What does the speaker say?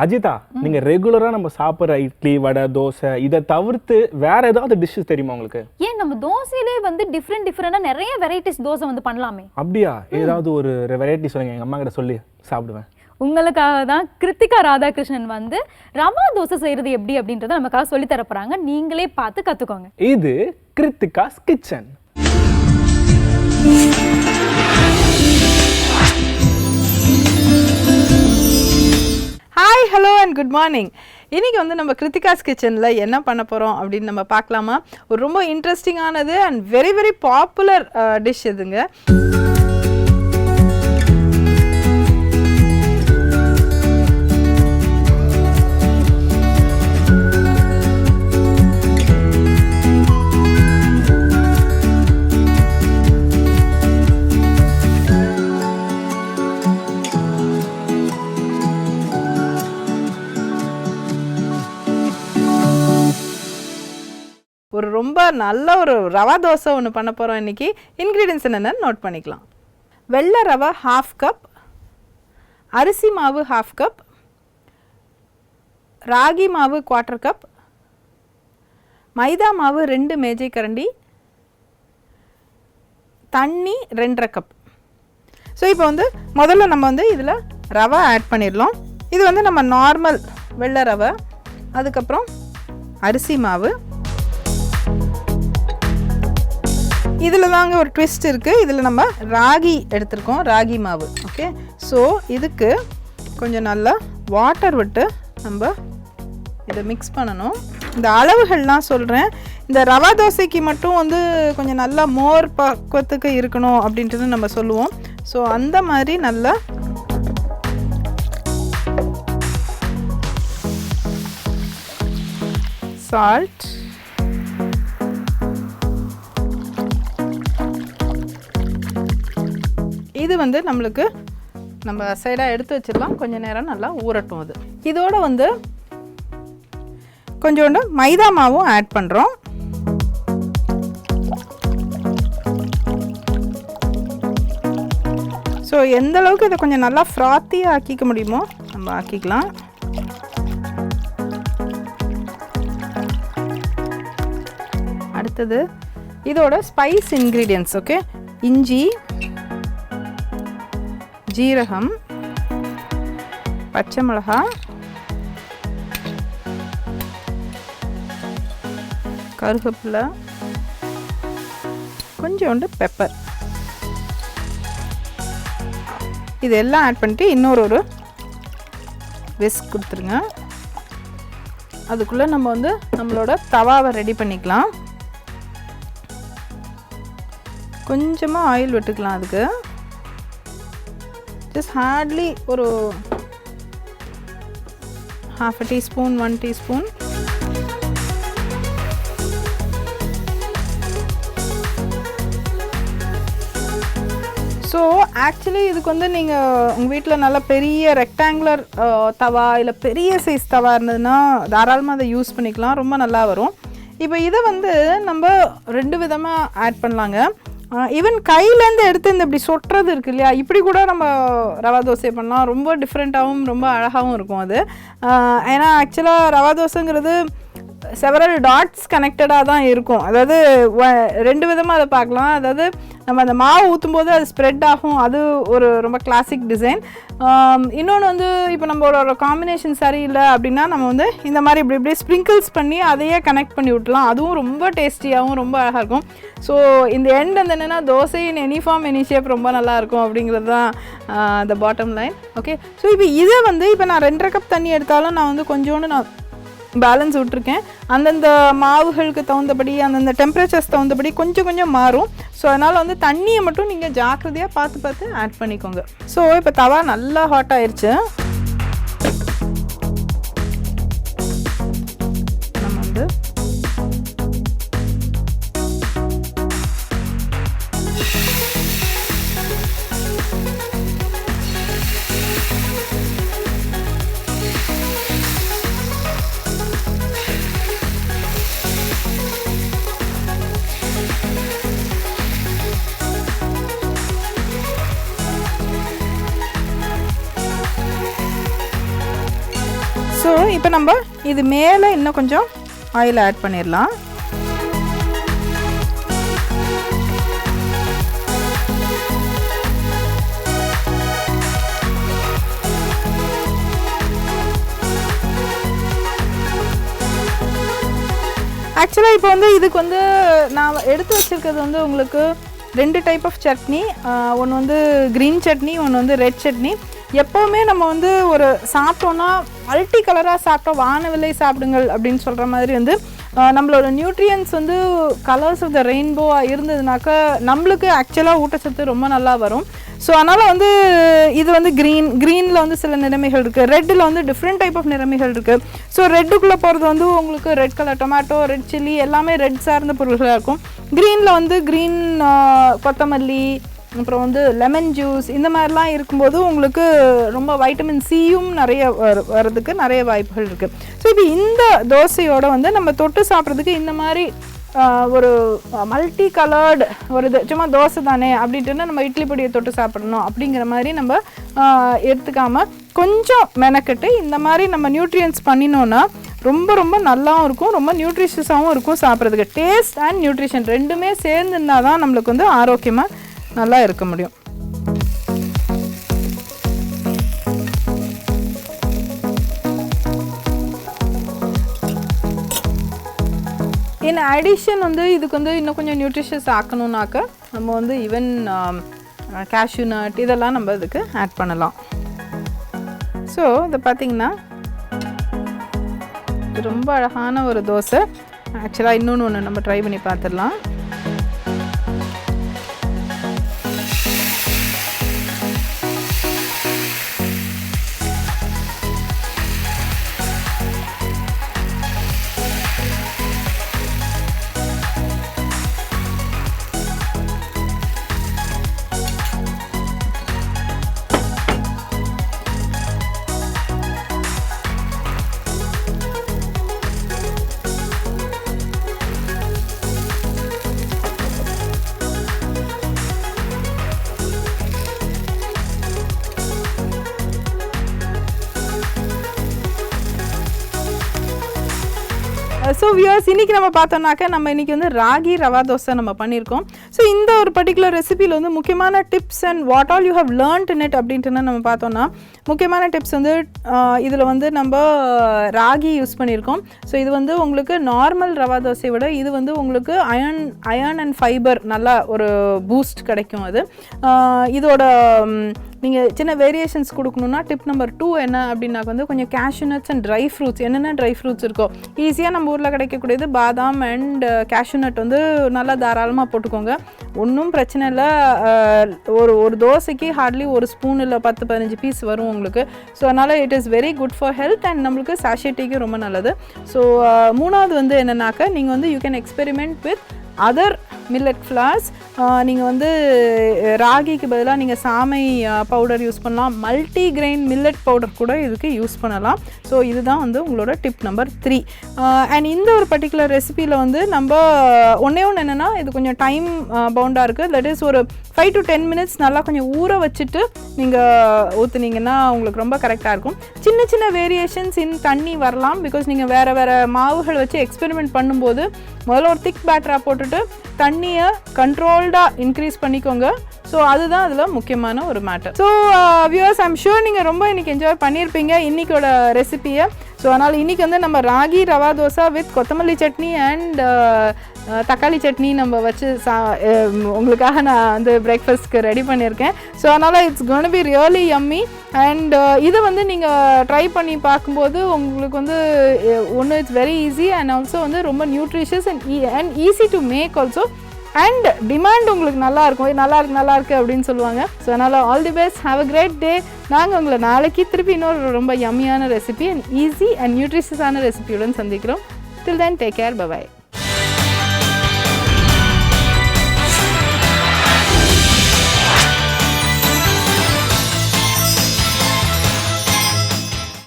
அஜிதா, நீங்க ரெகுலரா நம்ம சாப்பிட்ற இட்லி, வடை, தோசை இதை தவிர்த்து வேற ஏதாவது டிஷ்ஷஸ் தெரியுமா உங்களுக்கு? ஏன் நம்ம தோசையிலே வந்து டிஃப்ரெண்டா நிறைய வெரைட்டிஸ் தோசை வந்து பண்ணலாமே. அப்படியா? ஏதாவது ஒரு வெரைட்டி சொல்லுங்க, எங்க அம்மா கிட்ட சொல்லி சாப்பிடுவேன். உங்களுக்காக தான் கிருத்திகா ராதாகிருஷ்ணன் வந்து ரவா தோசை செய்யறது எப்படி அப்படின்றத நமக்காக சொல்லி தர போறாங்க. நீங்களே பார்த்து கத்துக்கோங்க. இது Kiruthika's kitchen. Hi, hello and good morning. இன்றைக்கி வந்து நம்ம கிருத்திகாஸ் கிச்சனில் என்ன பண்ண போகிறோம் அப்படின்னு நம்ம பார்க்கலாமா? ஒரு ரொம்ப இன்ட்ரெஸ்டிங்கானது and very very popular dish இதுங்க. ஒரு ரொம்ப நல்ல ஒரு ரவா தோசை ஒன்று பண்ண போகிறோம் இன்றைக்கி. இன்க்ரீடியன்ஸ் என்னென்னு நோட் பண்ணிக்கலாம். வெள்ளை ரவை 1/2 கப், அரிசி மாவு 1/2 கப், ராகி மாவு 1/4 கப், மைதா மாவு 2 மேஜை கரண்டி, தண்ணி 2.5 கப். ஸோ இப்போ வந்து முதல்ல நம்ம வந்து இதில் ரவை ஆட் பண்ணிடலாம். இது வந்து நம்ம நார்மல் வெள்ளை ரவை. அதுக்கப்புறம் அரிசி மாவு. இதில் தாங்க ஒரு ட்விஸ்ட் இருக்குது. இதில் நம்ம ராகி எடுத்துருக்கோம், ராகி மாவு. ஓகே, ஸோ இதுக்கு கொஞ்சம் நல்லா வாட்டர் விட்டு நம்ம இதை மிக்ஸ் பண்ணணும். இந்த அளவுகள்லாம் சொல்கிறேன். இந்த ரவா தோசைக்கு மட்டும் வந்து கொஞ்சம் நல்லா மோர் பக்குவத்துக்கு இருக்கணும் அப்படின்ட்டு நம்ம சொல்லுவோம். ஸோ அந்த மாதிரி நல்லா சால்ட், இது வந்து நம்மளுக்கு நம்ம சைடாக எடுத்து வச்சிடலாம். கொஞ்சம் நேரம் நல்லா ஊறட்டும். அது இதோட வந்து கொஞ்சோண்டு மைதா மாவும் ஆட் பண்ணுறோம். ஸோ எந்த அளவுக்கு இதை கொஞ்சம் நல்லா ஃப்ராத்தியாக ஆக்கிக்க முடியுமோ நம்ம ஆக்கிக்கலாம். அடுத்தது இதோட ஸ்பைஸ் இன்க்ரீடியன்ட்ஸ். ஓகே, இஞ்சி, ஜீரகம், பச்சை மிளகாய், கருவேப்பிலை, கொஞ்சோண்டு பெப்பர். இதெல்லாம் ஆட் பண்ணிட்டு இன்னொரு விஸ்க் கொடுத்துருங்க. அதுக்குள்ளே நம்ம வந்து நம்மளோட தவாவை ரெடி பண்ணிக்கலாம். கொஞ்சமாக ஆயில் விட்டுக்கலாம். அதுக்கு ஜஸ்ட் ஹார்ட்லி ஒரு 1/2 டீஸ்பூன் 1 டீஸ்பூன். ஸோ ஆக்சுவலி இதுக்கு வந்து நீங்கள் உங்கள் வீட்டில் நல்லா பெரிய ரெக்டாங்குலர் தவா இல்லை பெரிய சைஸ் தவா இருந்ததுன்னா தாராளமாக அதை யூஸ் பண்ணிக்கலாம். ரொம்ப நல்லா வரும். இப்போ இதை வந்து நம்ம 2 விதமாக ஆட் பண்ணலாங்க. ஈவன் கையிலேருந்து எடுத்து இந்த இப்படி சொட்டுறது இருக்குது இல்லையா, இப்படி கூட நம்ம ரவா தோசை பண்ணலாம். ரொம்ப டிஃப்ரெண்ட்டாகவும் ரொம்ப அழகாகவும் இருக்கும் அது. ஏன்னா ஆக்சுவலாக ரவா தோசைங்கிறது செவரல் டாட்ஸ் கனெக்டடாக தான் இருக்கும். அதாவது 2 விதமாக அதை பார்க்கலாம். அதாவது நம்ம அந்த மாவு ஊற்றும் போது அது ஸ்ப்ரெட் ஆகும். அது ஒரு ரொம்ப கிளாசிக் டிசைன். இன்னொன்று வந்து இப்போ நம்மளோட காம்பினேஷன் சரியில்லை அப்படின்னா நம்ம வந்து இந்த மாதிரி இப்படி இப்படி ஸ்ப்ரிங்கிள்ஸ் பண்ணி அதையே கனெக்ட் பண்ணி விட்டுலாம். அதுவும் ரொம்ப டேஸ்டியாகவும் ரொம்ப அழகாக இருக்கும். ஸோ இந்த எண்ட் வந்து என்னென்னா dosa in any form any shape ரொம்ப நல்லாயிருக்கும் அப்படிங்கிறது தான் the bottom line. Okay, so இப்போ இதை வந்து இப்போ நான் 2.5 கப் தண்ணி எடுத்தாலும் நான் வந்து கொஞ்சோண்டு நான் பேலன்ஸ் விட்டுருக்கேன். அந்தந்த மாவுகளுக்கு தகுந்தபடி அந்தந்த டெம்பரேச்சர்ஸ் தகுந்தபடி கொஞ்சம் கொஞ்சம் மாறும். ஸோ அதனால் வந்து தண்ணியை மட்டும் நீங்கள் ஜாக்கிரதையாக பார்த்து ஆட் பண்ணிக்கோங்க. ஸோ இப்போ தவா நல்லா ஹாட் ஆயிடுச்சு. நம்ம வந்து இப்போ நம்ம இது மேலே இன்னும் கொஞ்சம் ஆயில் ஆட் பண்ணிடலாம். ஆக்சுவலாக இப்போ வந்து இதுக்கு வந்து நான் எடுத்து வச்சுருக்கிறது வந்து உங்களுக்கு 2 டைப் ஆஃப் சட்னி. ஒன்று வந்து க்ரீன் சட்னி, ஒன்று வந்து ரெட் சட்னி. எப்போவுமே நம்ம வந்து ஒரு சாப்பிட்டோன்னா மல்டி கலராக சாப்பிட்டோம், வானவில்லை சாப்பிடுங்கள் அப்படின்னு சொல்கிற மாதிரி வந்து நம்மளோட நியூட்ரியன்ஸ் வந்து கலர்ஸ் ஆஃப் த ரெயின்போவாக இருந்ததுனாக்கா நம்மளுக்கு ஆக்சுவலாக ஊட்டச்சத்து ரொம்ப நல்லா வரும். ஸோ அதனால் வந்து இது வந்து க்ரீனில் வந்து சில நிலைமைகள் இருக்குது, ரெட்டில் வந்து டிஃப்ரெண்ட் டைப் ஆஃப் நிலைமைகள் இருக்குது. ஸோ ரெட்டுக்குள்ளே போகிறது வந்து உங்களுக்கு red colour tomato, red chilli எல்லாமே ரெட் சார்ந்த பொருள்களாக இருக்கும். க்ரீனில் வந்து க்ரீன் கொத்தமல்லி, அப்புறம் வந்து லெமன் ஜூஸ் இந்த மாதிரிலாம் இருக்கும்போது உங்களுக்கு ரொம்ப வைட்டமின் சியும் நிறைய வர்றதுக்கு நிறைய வாய்ப்புகள் இருக்குது. ஸோ இப்போ இந்த தோசையோடு வந்து நம்ம தொட்டு சாப்பிட்றதுக்கு இந்த மாதிரி ஒரு மல்டி கலர்டு ஒரு இது சும்மா தோசை தானே அப்படின்ட்டு நம்ம இட்லி பொடியை தொட்டு சாப்பிடணும் அப்படிங்கிற மாதிரி நம்ம எடுத்துக்காமல் கொஞ்சம் மெனக்கெட்டு இந்த மாதிரி நம்ம நியூட்ரியன்ஸ் பண்ணினோன்னா ரொம்ப ரொம்ப நல்லாவும் இருக்கும், ரொம்ப நியூட்ரிஷியஸாகவும் இருக்கும். சாப்பிட்றதுக்கு டேஸ்ட் அண்ட் நியூட்ரிஷன் ரெண்டுமே சேர்ந்துருந்தா தான் நம்மளுக்கு வந்து ஆரோக்கியமாக நல்லா இருக்க முடியும். இன் அடிஷன் வந்து இதுக்கு வந்து இன்னும் கொஞ்சம் நியூட்ரிஷியஸ் ஆக்கணும்னாக்க நம்ம வந்து ஈவன் கேஷ்யூ நட் இதெல்லாம் நம்ம இதுக்கு ஆட் பண்ணலாம். ஸோ இதை பார்த்திங்கன்னா ரொம்ப அழகான ஒரு தோசை. ஆக்சுவலாக இன்னொன்று நம்ம ட்ரை பண்ணி பார்த்துடலாம். ஸோ வியூவர்ஸ், இன்றைக்கி நம்ம பார்த்தோம்னாக்க நம்ம இன்றைக்கி வந்து ராகி ரவா தோசை நம்ம பண்ணியிருக்கோம். ஸோ இந்த ஒரு பர்டிகுலர் ரெசிபியில் வந்து முக்கியமான tips and what all you have learnt in it அப்படின்ட்டு நம்ம பார்த்தோன்னா முக்கியமான டிப்ஸ் வந்து இதில் வந்து நம்ம ராகி யூஸ் பண்ணியிருக்கோம். ஸோ இது வந்து உங்களுக்கு நார்மல் ரவா தோசையை விட இது வந்து உங்களுக்கு அயர்ன் அண்ட் ஃபைபர் நல்லா ஒரு பூஸ்ட் கிடைக்கும். அது இதோட நீங்கள் சின்ன வேரியேஷன்ஸ் கொடுக்கணுன்னா டிப் நம்பர் 2 என்ன அப்படின்னாக்க வந்து கொஞ்சம் cashew nuts and dry fruits, என்னென்ன ட்ரை ஃப்ரூட்ஸ் இருக்கோ ஈஸியாக நம்ம ஊரில் கிடைக்கக்கூடியது பாதாம் அண்ட் கேஷ்யூ நட் வந்து நல்லா தாராளமாக போட்டுக்கோங்க, ஒன்றும் பிரச்சனை இல்லை. ஒரு தோசைக்கு ஹார்ட்லி ஒரு ஸ்பூன் இல்லை 10-15 பீஸ் வரும் உங்களுக்கு. ஸோ அதனால் it is very good for health and நம்மளுக்கு சாஷேட்டிக்கு ரொம்ப நல்லது. ஸோ மூணாவது வந்து என்னென்னாக்க நீங்கள் வந்து you can experiment with other millet flowers. நீங்கள் வந்து ராகிக்கு பதிலாக நீங்கள் சாமை பவுடர் யூஸ் பண்ணலாம், மல்டி கிரெயின் மில்லட் பவுடர் கூட இதுக்கு யூஸ் பண்ணலாம். ஸோ இதுதான் வந்து உங்களோட டிப் நம்பர் 3. அண்ட் இந்த ஒரு பர்டிகுலர் ரெசிபியில் வந்து நம்ம ஒன்றே ஒன்று என்னென்னா இது கொஞ்சம் டைம் பவுண்டாக இருக்குது. தட் இஸ் ஒரு 5 to 10 minutes நல்லா கொஞ்சம் ஊற வச்சுட்டு நீங்கள் ஊற்றுனீங்கன்னா உங்களுக்கு ரொம்ப கரெக்டாக இருக்கும். சின்ன சின்ன வேரியேஷன்ஸ் இன் தண்ணி வரலாம், பிகாஸ் நீங்கள் வேறு வேறு மாவுகள் வச்சு எக்ஸ்பெரிமெண்ட் பண்ணும்போது முதல்ல ஒரு திக் பேட்டராக போட்டுட்டு தண்ணியை கண்ட்ரோல்டாக இன்க்ரீஸ் பண்ணிக்கோங்க. ஸோ அதுதான் அதில் முக்கியமான ஒரு matter. So viewers, I'm sure நீங்கள் ரொம்ப இன்றைக்கி என்ஜாய் பண்ணியிருப்பீங்க இன்றைக்கோட ரெசிபியை. ஸோ அதனால் இன்றைக்கி வந்து நம்ம ராகி ரவா தோசை வித் கொத்தமல்லி சட்னி அண்ட் தக்காளி சட்னி நம்ம வச்சு உங்களுக்காக நான் வந்து பிரேக்ஃபாஸ்ட்க்கு ரெடி பண்ணியிருக்கேன். ஸோ அதனால் it's gonna be really yummy. And இதை வந்து நீங்கள் ட்ரை பண்ணி பார்க்கும்போது உங்களுக்கு வந்து ஒன்று it's very easy and also வந்து ரொம்ப nutritious and easy to make also. And demand உங்களுக்கு நல்லா இருக்கும், நல்லா இருக்கு அப்படின்னு சொல்லுவாங்க. ஸோ அதனால் all the best, have a great day. நாங்கள் உங்களை நாளைக்கு திருப்பி இன்னொரு ரொம்ப யம்மியான ரெசிபி அண்ட் ஈஸி அண்ட் நியூட்ரிஷியஸான ரெசிபியுடன் சந்திக்கிறோம். டில் தென் டேக் கேர், பை.